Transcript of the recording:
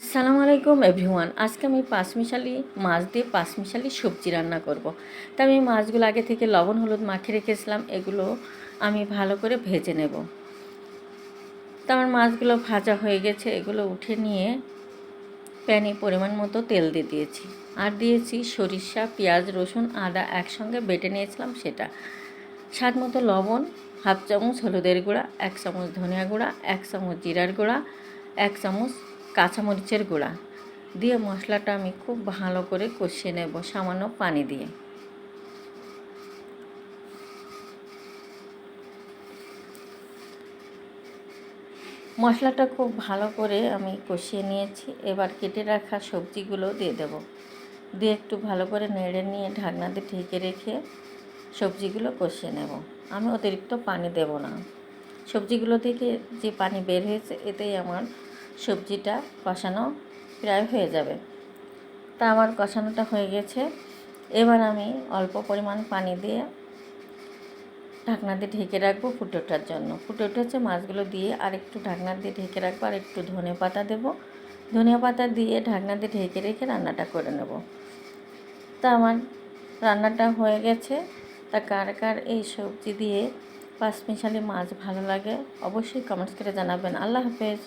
আসসালামু আলাইকুম এভরিওয়ান। আজকে আমি পাঁচমিশালি মাছ দিয়ে পাঁচমিশালি সবজি রান্না করব। তা আমি মাছগুলো আগে থেকে লবণ হলুদ মাখিয়ে রেখেছিলাম, এগুলো আমি ভালো করে ভেজে নেব। তা আমার মাছগুলো ভাজা হয়ে গেছে, এগুলো উঠে নিয়ে প্যানে পরিমাণ মতো তেল দিয়ে দিয়েছি, আর দিয়েছি সরিষা পেঁয়াজ রসুন আদা একসঙ্গে বেটে নিয়েছিলাম সেটা, স্বাদ মতো লবণ, হাফ চামচ হলুদের গুঁড়া, 1 চামচ ধনিয়া গুঁড়া, 1 চামচ জিরার গুঁড়া, 1 চামচ কাঁচামরিচের গুঁড়া দিয়ে মশলাটা আমি খুব ভালো করে কষিয়ে নেব সামান্য পানি দিয়ে। মশলাটা খুব ভালো করে আমি কষিয়ে নিয়েছি। এবার কেটে রাখা সবজিগুলো দিয়ে দেব, দিয়ে একটু ভালো করে নেড়ে নিয়ে ঢাকনা দিয়ে ঢেকে রেখে সবজিগুলো কষিয়ে নেব। আমি অতিরিক্ত পানি দেব না, সবজিগুলো থেকে যে পানি বের হয়েছে এতেই আমার সবজিটা কষানো প্রায় হয়ে যাবে। তা আমার কষানোটা হয়ে গেছে। এবার আমি অল্প পরিমাণ পানি দিয়ে ঢাকনা দিয়ে ঢেকে রাখবো ফুটে ওঠার জন্য। ফুটে উঠেছে, মাছগুলো দিয়ে আর একটু ঢাকনা দিয়ে ঢেকে রাখবো, আর একটু ধনে পাতা দেবো। ধনিয়া পাতা দিয়ে ঢাকনা দিয়ে ঢেকে রেখে রান্নাটা করে নেব। তা আমার রান্নাটা হয়ে গেছে। তা কার কার এই সবজি দিয়ে পাঁচমিশালি মাছ ভালো লাগে অবশ্যই কমেন্টস করে জানাবেন। আল্লাহ হাফেজ।